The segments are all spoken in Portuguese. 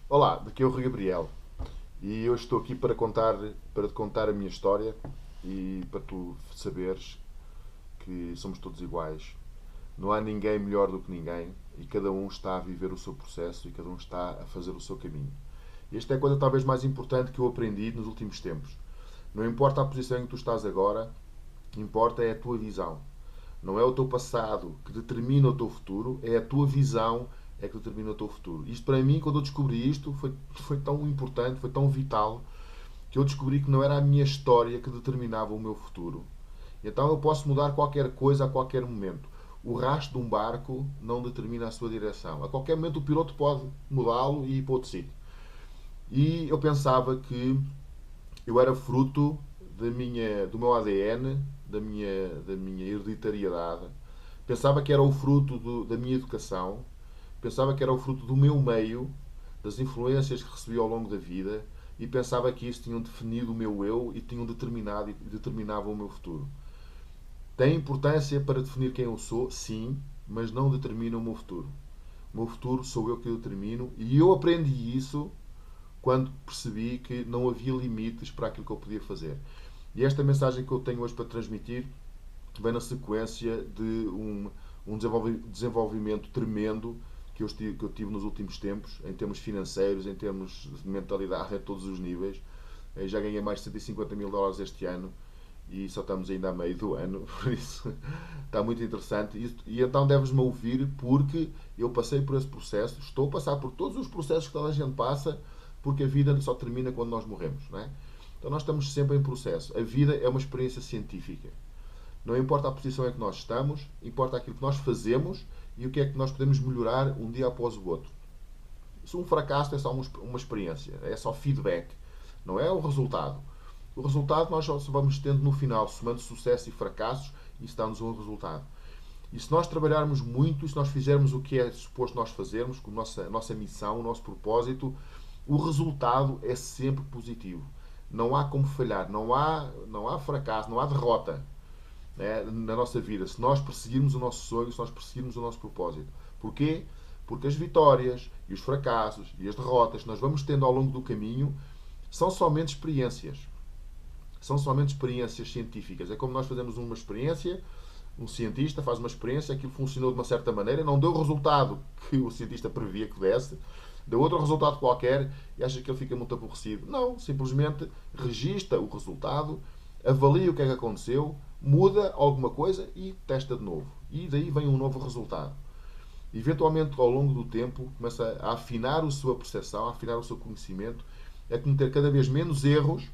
Olá, daqui é o Rui Gabriel e hoje estou aqui para te contar a minha história e para tu saberes que somos todos iguais. Não há ninguém melhor do que ninguém e cada um está a viver o seu processo e cada um está a fazer o seu caminho. E esta é a coisa talvez mais importante que eu aprendi nos últimos tempos. Não importa a posição em que tu estás agora, o que importa é a tua visão. Não é o teu passado que determina o teu futuro, é a tua visão é que determina o teu futuro. Isto para mim, quando eu descobri isto, foi tão importante, foi tão vital, que eu descobri que não era a minha história que determinava o meu futuro. Então eu posso mudar qualquer coisa a qualquer momento. O rastro de um barco não determina a sua direção. A qualquer momento o piloto pode mudá-lo e ir para outro sítio. E eu pensava que eu era fruto do meu ADN, da minha hereditariedade. Pensava que era o fruto da minha educação. Pensava que era o fruto do meu meio, das influências que recebi ao longo da vida. E pensava que isso tinham definido o meu eu e tinham determinado e determinavam o meu futuro. Tem importância para definir quem eu sou, sim, mas não determina o meu futuro. O meu futuro sou eu que determino e eu aprendi isso quando percebi que não havia limites para aquilo que eu podia fazer. E esta mensagem que eu tenho hoje para transmitir vem na sequência de um desenvolvimento tremendo que eu tive nos últimos tempos, em termos financeiros, em termos de mentalidade, a todos os níveis. Eu já ganhei mais de 150 mil dólares este ano e só estamos ainda a meio do ano, por isso está muito interessante. E então deves-me ouvir porque eu passei por esse processo, estou a passar por todos os processos que toda a gente passa, porque a vida só termina quando nós morremos, não é? Então nós estamos sempre em processo. A vida é uma experiência científica. Não importa a posição em que nós estamos, importa aquilo que nós fazemos e o que é que nós podemos melhorar um dia após o outro. Se um fracasso é só uma experiência, é só feedback, não é o resultado. O resultado nós só vamos tendo no final, somando sucesso e fracassos, e isso dá-nos um resultado. E se nós trabalharmos muito, e se nós fizermos o que é suposto nós fazermos, com a nossa missão, o nosso propósito, o resultado é sempre positivo. Não há como falhar, não há fracasso, não há derrota, né, na nossa vida, se nós perseguirmos o nosso sonho, se nós perseguirmos o nosso propósito. Porquê? Porque as vitórias e os fracassos e as derrotas que nós vamos tendo ao longo do caminho são somente experiências. São somente experiências científicas. É como nós fazemos uma experiência, um cientista faz uma experiência, aquilo funcionou de uma certa maneira, não deu o resultado que o cientista previa que desse, deu outro resultado qualquer e acha que ele fica muito aborrecido. Não, simplesmente registra o resultado, avalia o que é que aconteceu, muda alguma coisa e testa de novo. E daí vem um novo resultado. Eventualmente, ao longo do tempo, começa a afinar a sua percepção, a afinar o seu conhecimento, a cometer cada vez menos erros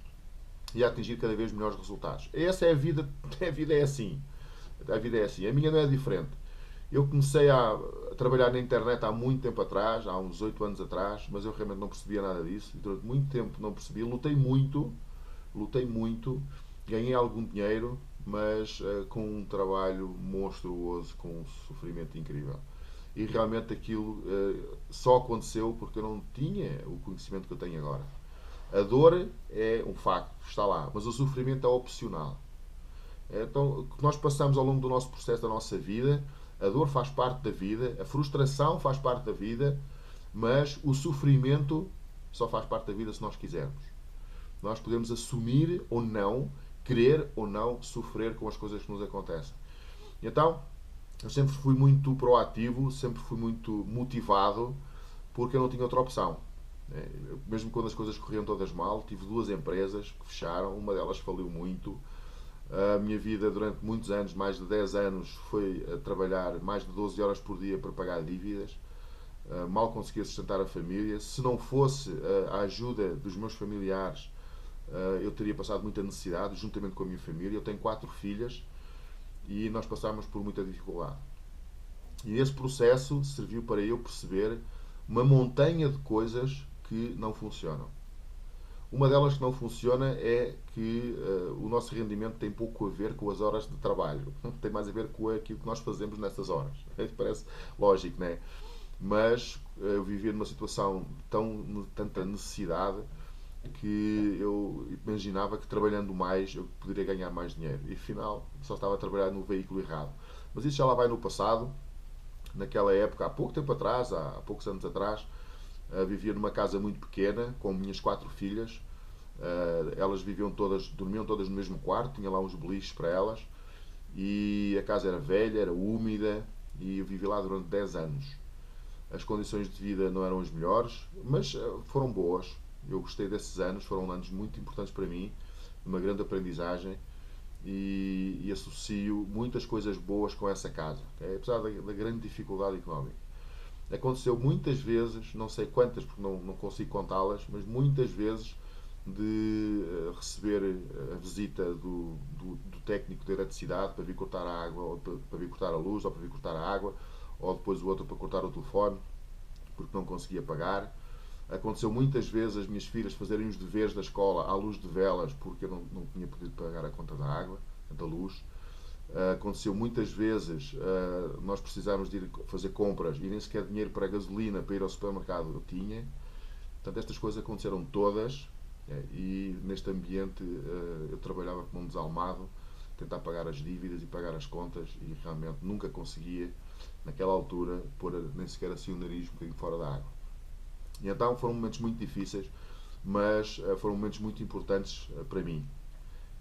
e a atingir cada vez melhores resultados. Essa é a vida. A vida é assim. A vida é assim. A minha não é diferente. Eu comecei a trabalhar na internet há muito tempo atrás, há uns 8 anos atrás, mas eu realmente não percebia nada disso. Durante muito tempo não percebi. Lutei muito, ganhei algum dinheiro, mas com um trabalho monstruoso, com um sofrimento incrível. E realmente aquilo só aconteceu porque eu não tinha o conhecimento que eu tenho agora. A dor é um facto, está lá, mas o sofrimento é opcional. Então, o que nós passamos ao longo do nosso processo da nossa vida, a dor faz parte da vida, a frustração faz parte da vida, mas o sofrimento só faz parte da vida se nós quisermos. Nós podemos assumir ou não, querer ou não sofrer com as coisas que nos acontecem. Então, eu sempre fui muito proativo, sempre fui muito motivado, porque eu não tinha outra opção. Mesmo quando as coisas corriam todas mal, tive duas empresas que fecharam, uma delas faliu muito. A minha vida durante muitos anos, mais de 10 anos, foi a trabalhar mais de 12 horas por dia para pagar dívidas. Mal conseguia sustentar a família. Se não fosse a ajuda dos meus familiares, eu teria passado muita necessidade, juntamente com a minha família. Eu tenho 4 filhas e nós passámos por muita dificuldade. E esse processo serviu para eu perceber uma montanha de coisas que não funcionam. Uma delas que não funciona é que o nosso rendimento tem pouco a ver com as horas de trabalho. Tem mais a ver com aquilo que nós fazemos nessas horas. Parece lógico, não é? Mas eu vivia numa situação de tanta necessidade que eu imaginava que trabalhando mais eu poderia ganhar mais dinheiro. E afinal só estava a trabalhar no veículo errado. Mas isso já lá vai no passado. Naquela época, há pouco tempo atrás, há poucos anos atrás, Vivia numa casa muito pequena, com minhas 4 filhas. Elas dormiam todas no mesmo quarto, tinha lá uns beliches para elas. E a casa era velha, era úmida, e eu vivi lá durante 10 anos. As condições de vida não eram as melhores, mas foram boas. Eu gostei desses anos, foram anos muito importantes para mim, uma grande aprendizagem, e associo muitas coisas boas com essa casa, okay? Apesar da grande dificuldade económica. Aconteceu muitas vezes, não sei quantas porque não consigo contá-las, mas muitas vezes de receber a visita do técnico de eletricidade para vir cortar a água, ou para vir cortar a luz, ou para vir cortar a água, ou depois o outro para cortar o telefone, porque não conseguia pagar. Aconteceu muitas vezes as minhas filhas fazerem os deveres da escola à luz de velas, porque eu não tinha podido pagar a conta da água, da luz. Aconteceu muitas vezes nós precisarmos de ir fazer compras e nem sequer dinheiro para a gasolina para ir ao supermercado eu tinha. Portanto, estas coisas aconteceram todas, e neste ambiente eu trabalhava como um desalmado, tentar pagar as dívidas e pagar as contas, e realmente nunca conseguia, naquela altura, pôr nem sequer assim o nariz um bocadinho fora da água. E então foram momentos muito difíceis, mas foram momentos muito importantes para mim.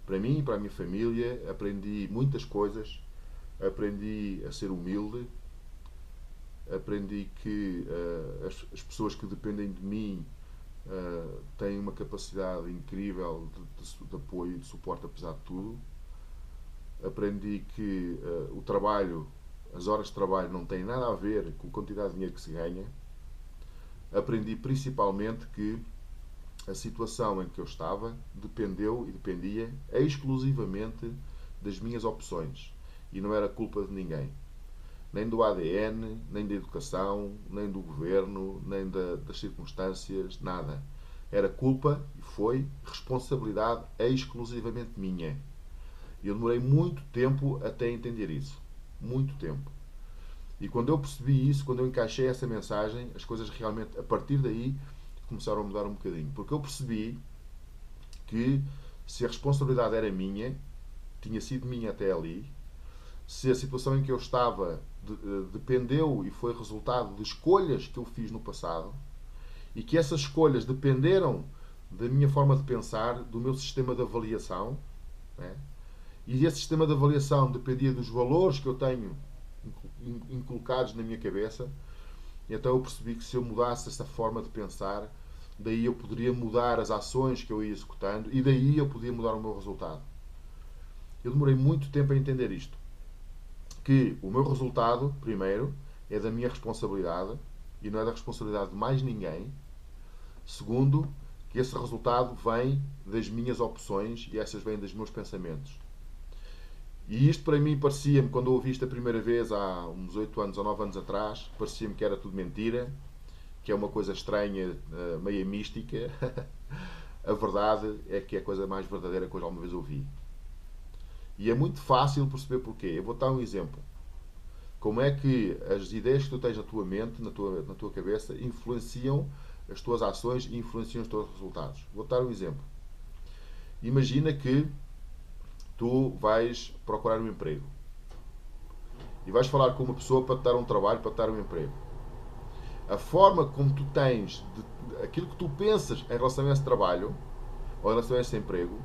Para mim e para a minha família, aprendi muitas coisas. Aprendi a ser humilde, aprendi que as pessoas que dependem de mim têm uma capacidade incrível de apoio e de suporte apesar de tudo. Aprendi que o trabalho, as horas de trabalho não têm nada a ver com a quantidade de dinheiro que se ganha. Aprendi principalmente que a situação em que eu estava dependeu e dependia exclusivamente das minhas opções, e não era culpa de ninguém, nem do ADN, nem da educação, nem do governo, nem das circunstâncias, nada. Era culpa e foi responsabilidade exclusivamente minha. E eu demorei muito tempo até entender isso, muito tempo. E quando eu percebi isso, quando eu encaixei essa mensagem, as coisas realmente, a partir daí, começaram a mudar um bocadinho. Porque eu percebi que se a responsabilidade era minha, tinha sido minha até ali, se a situação em que eu estava dependeu e foi resultado de escolhas que eu fiz no passado, e que essas escolhas dependeram da minha forma de pensar, do meu sistema de avaliação, né? E esse sistema de avaliação dependia dos valores que eu tenho inculcados na minha cabeça. E então eu percebi que se eu mudasse essa forma de pensar, daí eu poderia mudar as ações que eu ia executando, e daí eu podia mudar o meu resultado. Eu demorei muito tempo a entender isto. Que o meu resultado, primeiro, é da minha responsabilidade e não é da responsabilidade de mais ninguém. Segundo, que esse resultado vem das minhas opções e essas vêm dos meus pensamentos. E isto para mim parecia-me, quando eu ouvi isto a primeira vez, há uns 8 anos ou 9 anos atrás, parecia-me que era tudo mentira, que é uma coisa estranha, meio mística. A verdade é que é a coisa mais verdadeira que eu alguma vez ouvi. E é muito fácil perceber porquê. Eu vou dar um exemplo. Como é que as ideias que tu tens na tua mente, na tua cabeça, influenciam as tuas ações e influenciam os teus resultados. Vou dar um exemplo. Imagina que tu vais procurar um emprego e vais falar com uma pessoa para te dar um trabalho, para te dar um emprego. A forma como tu tens, aquilo que tu pensas em relação a esse trabalho ou em relação a esse emprego,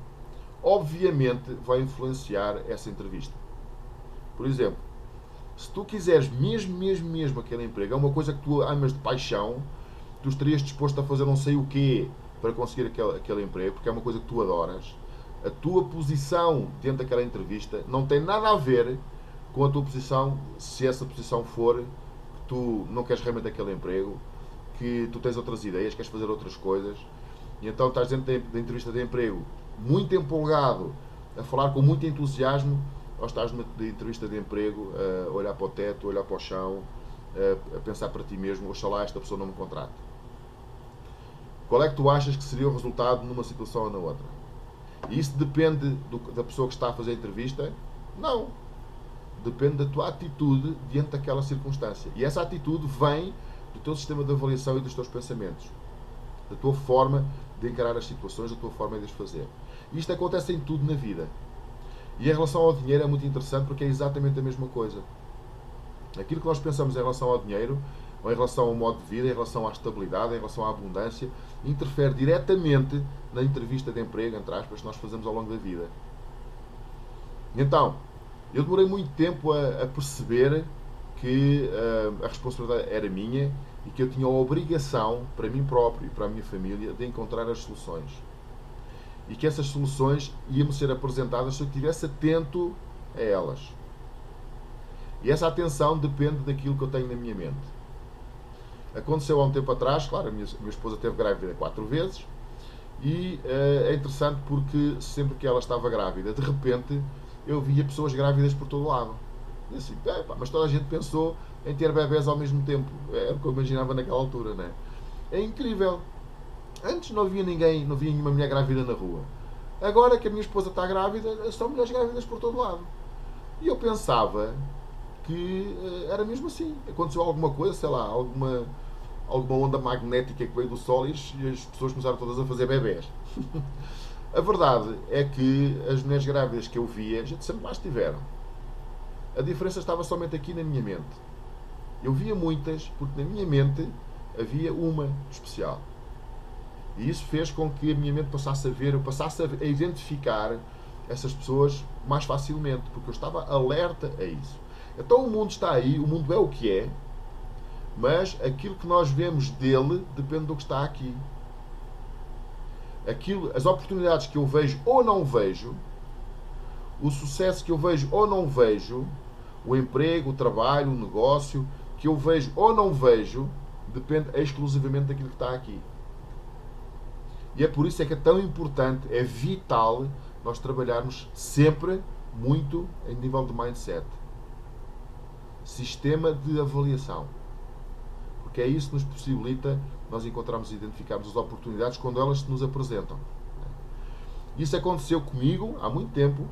obviamente vai influenciar essa entrevista. Por exemplo, se tu quiseres mesmo aquele emprego, é uma coisa que tu amas de paixão, tu estarias disposto a fazer não sei o quê para conseguir aquele emprego, porque é uma coisa que tu adoras. A tua posição dentro daquela entrevista não tem nada a ver com a tua posição, se essa posição for que tu não queres realmente aquele emprego, que tu tens outras ideias, queres fazer outras coisas, e então estás dentro da entrevista de emprego muito empolgado, a falar com muito entusiasmo, ou estás numa entrevista de emprego a olhar para o teto, a olhar para o chão, a pensar para ti mesmo, oxalá esta pessoa não me contrate. Qual é que tu achas que seria o resultado numa situação ou na outra? E isso depende da pessoa que está a fazer a entrevista? Não. Depende da tua atitude diante daquela circunstância. E essa atitude vem do teu sistema de avaliação e dos teus pensamentos. Da tua forma de encarar as situações, da tua forma de as fazer. E isto acontece em tudo na vida. E em relação ao dinheiro é muito interessante porque é exatamente a mesma coisa. Aquilo que nós pensamos em relação ao dinheiro ou em relação ao modo de vida, em relação à estabilidade, em relação à abundância, interfere diretamente na entrevista de emprego, entre aspas, que nós fazemos ao longo da vida. Então, eu demorei muito tempo a perceber que a responsabilidade era minha e que eu tinha a obrigação, para mim próprio e para a minha família, de encontrar as soluções. E que essas soluções iam ser apresentadas se eu estivesse atento a elas. E essa atenção depende daquilo que eu tenho na minha mente. Aconteceu há um tempo atrás, claro, a minha esposa teve grávida 4 vezes, e é interessante porque sempre que ela estava grávida, de repente eu via pessoas grávidas por todo lado. E assim, mas toda a gente pensou em ter bebés ao mesmo tempo. É o que eu imaginava naquela altura, né? É incrível. Antes não havia ninguém, não havia nenhuma mulher grávida na rua. Agora que a minha esposa está grávida, são mulheres grávidas por todo lado. E eu pensava que era mesmo assim. Aconteceu alguma coisa, sei lá, alguma onda magnética que veio do Sol e as pessoas começaram todas a fazer bebés. A verdade é que as mulheres grávidas que eu via, a gente sempre lá estiveram. A diferença estava somente aqui na minha mente. Eu via muitas, porque na minha mente havia uma especial. E isso fez com que a minha mente passasse a ver, eu passasse a identificar essas pessoas mais facilmente, porque eu estava alerta a isso. Então o mundo está aí, o mundo é o que é, mas aquilo que nós vemos dele depende do que está aqui. As oportunidades que eu vejo ou não vejo, o sucesso que eu vejo ou não vejo, o emprego, o trabalho, o negócio que eu vejo ou não vejo, depende exclusivamente daquilo que está aqui. E é por isso que é tão importante, é vital nós trabalharmos sempre muito em nível de mindset. Sistema de avaliação. Porque é isso que nos possibilita nós encontrarmos e identificarmos as oportunidades quando elas se nos apresentam. Isso aconteceu comigo há muito tempo,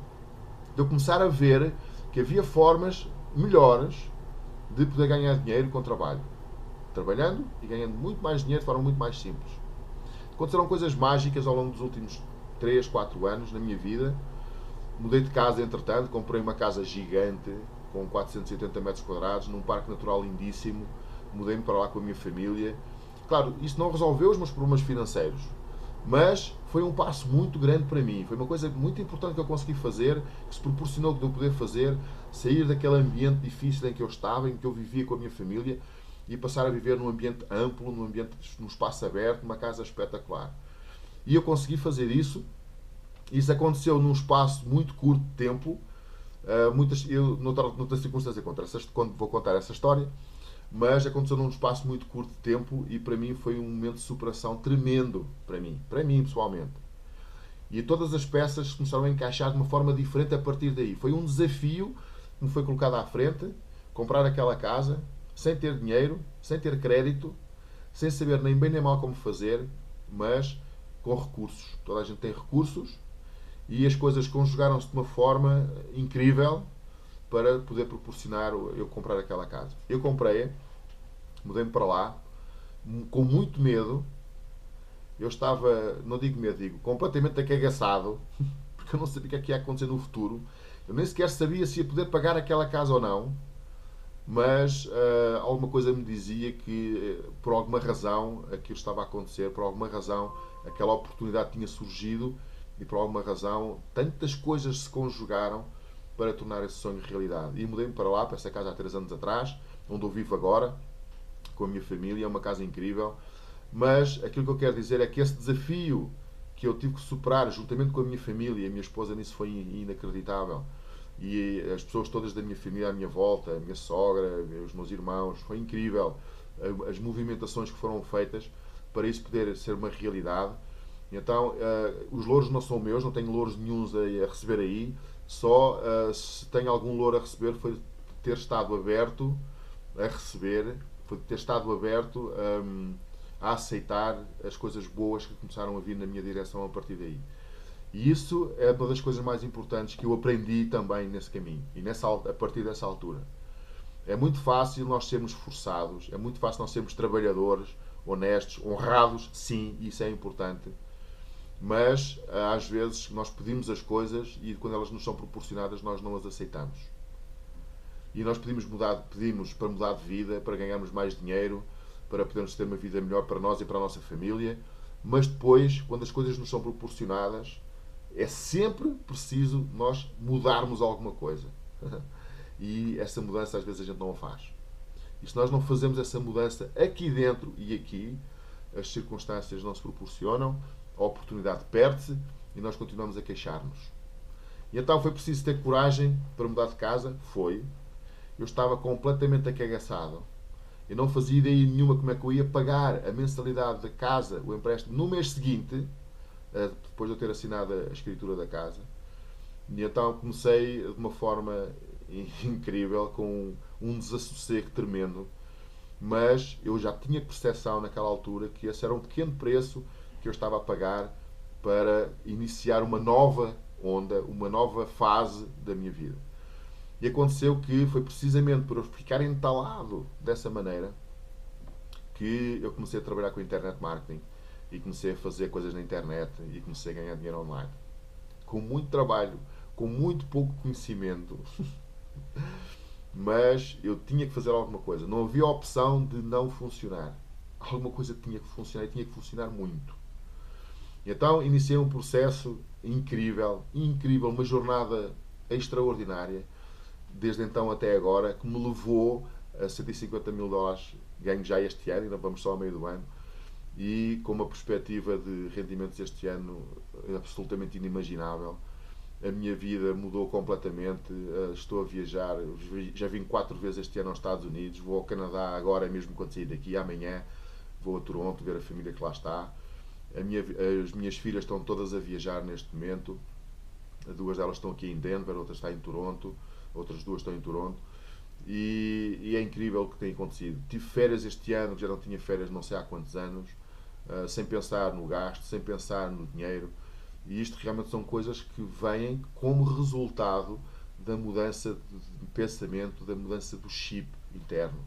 de eu começar a ver que havia formas melhores de poder ganhar dinheiro com trabalho. Trabalhando e ganhando muito mais dinheiro de forma muito mais simples. Aconteceram coisas mágicas ao longo dos últimos 3, 4 anos na minha vida. Mudei de casa, entretanto, comprei uma casa gigante, com 480 metros quadrados, num parque natural lindíssimo. Mudei-me para lá com a minha família. Claro, isso não resolveu os meus problemas financeiros, mas foi um passo muito grande para mim. Foi uma coisa muito importante que eu consegui fazer, que se proporcionou de eu poder fazer, sair daquele ambiente difícil em que eu estava, em que eu vivia com a minha família, e passar a viver num ambiente amplo, num espaço aberto, numa casa espetacular. E eu consegui fazer isso. Isso aconteceu num espaço muito curto de tempo. Eu, noutra circunstância, quando vou contar essa história, mas aconteceu num espaço muito curto de tempo e para mim foi um momento de superação tremendo para mim pessoalmente. E todas as peças começaram a encaixar de uma forma diferente a partir daí. Foi um desafio que me foi colocado à frente, comprar aquela casa, sem ter dinheiro, sem ter crédito, sem saber nem bem nem mal como fazer, mas com recursos. Toda a gente tem recursos e as coisas conjugaram-se de uma forma incrível para poder proporcionar eu comprar aquela casa. Eu comprei-a, mudei-me para lá, com muito medo. Eu estava, não digo medo, digo completamente acagaçado, porque eu não sabia o que é que ia acontecer no futuro. Eu nem sequer sabia se ia poder pagar aquela casa ou não. Mas alguma coisa me dizia que por alguma razão aquilo estava a acontecer, por alguma razão aquela oportunidade tinha surgido e por alguma razão tantas coisas se conjugaram para tornar esse sonho realidade. E mudei-me para lá, para essa casa há 3 anos atrás, onde eu vivo agora, com a minha família, é uma casa incrível. Mas aquilo que eu quero dizer é que esse desafio que eu tive que superar juntamente com a minha família, e a minha esposa nisso foi inacreditável, e as pessoas todas da minha família à minha volta, a minha sogra, os meus irmãos, foi incrível as movimentações que foram feitas para isso poder ser uma realidade. Então, os louros não são meus, não tenho louros nenhuns a receber aí, só se tenho algum louro a receber foi ter estado aberto a receber, foi ter estado aberto a aceitar as coisas boas que começaram a vir na minha direção a partir daí. E isso é uma das coisas mais importantes que eu aprendi também nesse caminho e a partir dessa altura. É muito fácil nós sermos forçados, é muito fácil nós sermos trabalhadores, honestos, honrados, sim, isso é importante. Mas às vezes nós pedimos as coisas e quando elas nos são proporcionadas nós não as aceitamos. e nós pedimos para mudar de vida, para ganharmos mais dinheiro, para podermos ter uma vida melhor para nós e para a nossa família, mas depois, quando as coisas nos são proporcionadas, é sempre preciso nós mudarmos alguma coisa. E essa mudança às vezes a gente não a faz. E se nós não fazemos essa mudança aqui dentro e aqui, as circunstâncias não se proporcionam, a oportunidade perde-se e nós continuamos a queixar-nos. E então foi preciso ter coragem para mudar de casa? Foi. Eu estava completamente acagaçado. Eu não fazia ideia nenhuma como é que eu ia pagar a mensalidade da casa, o empréstimo, no mês seguinte, depois de eu ter assinado a escritura da casa. E então comecei de uma forma incrível, com um desassossego tremendo, mas eu já tinha percepção naquela altura que esse era um pequeno preço que eu estava a pagar para iniciar uma nova onda, uma nova fase da minha vida. E aconteceu que foi precisamente por eu ficar entalado dessa maneira que eu comecei a trabalhar com internet marketing e comecei a fazer coisas na internet e comecei a ganhar dinheiro online. Com muito trabalho, com muito pouco conhecimento, mas eu tinha que fazer alguma coisa. Não havia opção de não funcionar. Alguma coisa tinha que funcionar e tinha que funcionar muito. E então iniciei um processo incrível, uma jornada extraordinária, desde então até agora, que me levou a 150 mil dólares ganho já este ano, ainda vamos só ao meio do ano, e com uma perspectiva de rendimentos este ano absolutamente inimaginável. A minha vida mudou completamente, estou a viajar, já vim 4 vezes este ano aos Estados Unidos, vou ao Canadá agora mesmo quando sair daqui, amanhã vou a Toronto ver a família que lá está. As minhas filhas estão todas a viajar neste momento, 2 delas estão aqui em Denver, outra está em Toronto, outras 2 estão em Toronto, e é incrível o que tem acontecido. Tive férias este ano, já não tinha férias não sei há quantos anos, sem pensar no gasto, sem pensar no dinheiro, e isto realmente são coisas que vêm como resultado da mudança de pensamento, da mudança do chip interno,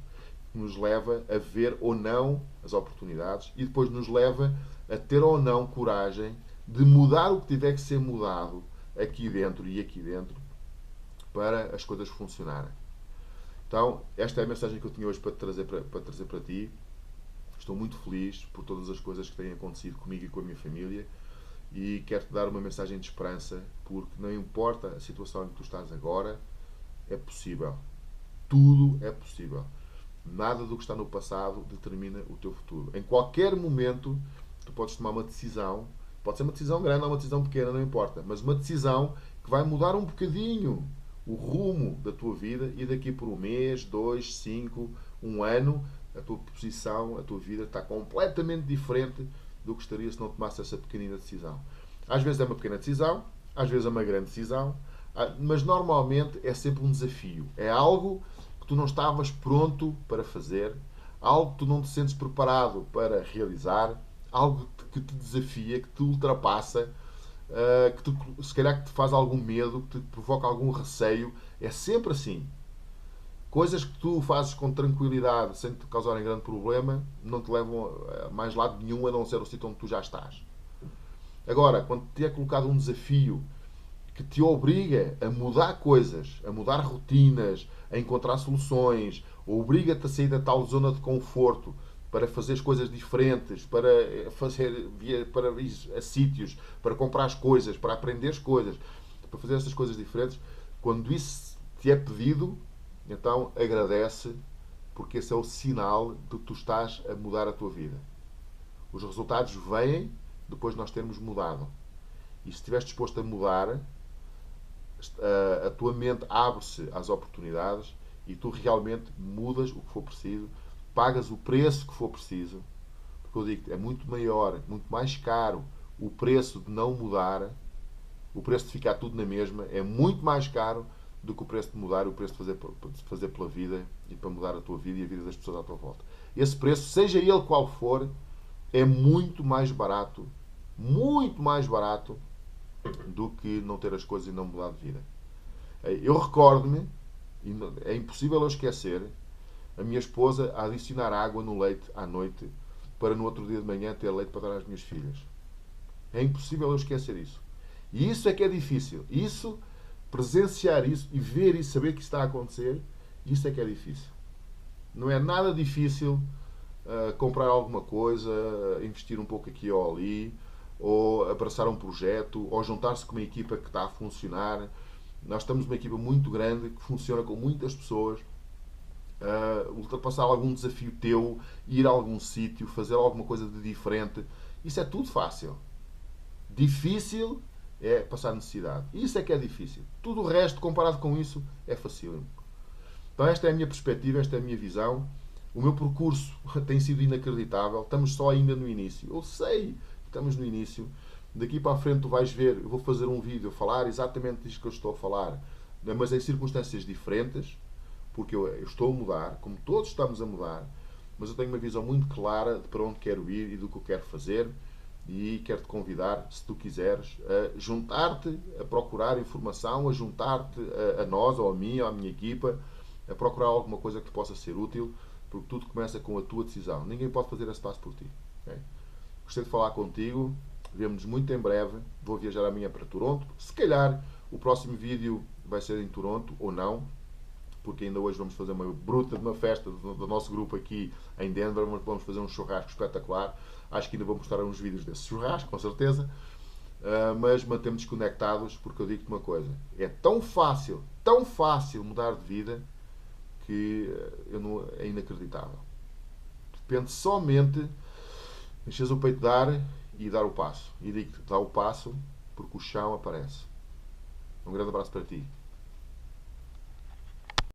que nos leva a ver ou não as oportunidades e depois nos leva a ter ou não coragem de mudar o que tiver que ser mudado aqui dentro e aqui dentro para as coisas funcionarem. Então, esta é a mensagem que eu tinha hoje para trazer para ti. Estou muito feliz por todas as coisas que têm acontecido comigo e com a minha família e quero-te dar uma mensagem de esperança, porque não importa a situação em que tu estás agora, é possível. Tudo é possível. Nada do que está no passado determina o teu futuro. Em qualquer momento, tu podes tomar uma decisão, pode ser uma decisão grande ou uma decisão pequena, não importa, mas uma decisão que vai mudar um bocadinho o rumo da tua vida e daqui por 1 mês, 2, 5, 1 ano, a tua posição, a tua vida está completamente diferente do que estaria se não tomasse essa pequenina decisão. Às vezes é uma pequena decisão, às vezes é uma grande decisão, mas normalmente é sempre um desafio. É algo que tu não estavas pronto para fazer, algo que tu não te sentes preparado para realizar, algo que te desafia, que te ultrapassa, se calhar que te faz algum medo, que te provoca algum receio. É sempre assim. Coisas que tu fazes com tranquilidade, sem te causarem grande problema, não te levam a mais lado nenhum, a não ser o sítio onde tu já estás. Agora, quando te é colocado um desafio que te obriga a mudar coisas, a mudar rotinas, a encontrar soluções, obriga-te a sair da tal zona de conforto para fazer as coisas diferentes, para ir a sítios, para comprar as coisas, para aprender as coisas, para fazer essas coisas diferentes, quando isso te é pedido, então agradece, porque esse é o sinal de que tu estás a mudar a tua vida. Os resultados vêm depois de nós termos mudado. E se estiveres disposto a mudar, a tua mente abre-se às oportunidades e tu realmente mudas o que for preciso, pagas o preço que for preciso, porque eu digo, é muito maior, muito mais caro o preço de não mudar, o preço de ficar tudo na mesma, é muito mais caro do que o preço de mudar, o preço de fazer pela vida e para mudar a tua vida e a vida das pessoas à tua volta. Esse preço, seja ele qual for, é muito mais barato do que não ter as coisas e não mudar de vida. Eu recordo-me, e é impossível eu esquecer, a minha esposa a adicionar água no leite à noite para no outro dia de manhã ter leite para dar às minhas filhas. É impossível eu esquecer isso. E isso é que é difícil. Presenciar isso e ver e saber que isso está a acontecer, Isso é que é difícil. Não é nada difícil comprar alguma coisa, investir um pouco aqui ou ali, ou abraçar um projeto, ou juntar-se com uma equipa que está a funcionar. Nós estamos uma equipa muito grande que funciona com muitas pessoas. Ultrapassar algum desafio teu, ir a algum sítio, fazer alguma coisa de diferente, isso é tudo fácil. Difícil é passar necessidade. Isso é que é difícil. Tudo o resto, comparado com isso, é facílimo. Então esta é a minha perspectiva, esta é a minha visão. O meu percurso tem sido inacreditável. Estamos só ainda no início. Eu sei que estamos no início. Daqui para a frente tu vais ver, eu vou fazer um vídeo a falar exatamente disto que eu estou a falar, mas em circunstâncias diferentes, porque eu estou a mudar, como todos estamos a mudar, mas eu tenho uma visão muito clara de para onde quero ir e do que eu quero fazer, e quero-te convidar, se tu quiseres, a juntar-te, a procurar informação, a juntar-te a nós, ou a mim, ou à minha equipa, a procurar alguma coisa que te possa ser útil, porque tudo começa com a tua decisão. Ninguém pode fazer esse passo por ti. Okay? Gostei de falar contigo. Vemo-nos muito em breve. Vou viajar amanhã para Toronto. Se calhar o próximo vídeo vai ser em Toronto, ou não, porque ainda hoje vamos fazer uma bruta de uma festa do nosso grupo aqui em Denver. Vamos fazer um churrasco espetacular. Acho que ainda vou mostrar uns vídeos desse churrasco, com certeza. Mas mantemos-nos conectados, porque eu digo-te uma coisa: é tão fácil mudar de vida que é inacreditável. Depende somente enches o peito de ar e dar o passo. E digo-te, dá o passo porque o chão aparece. Um grande abraço para ti.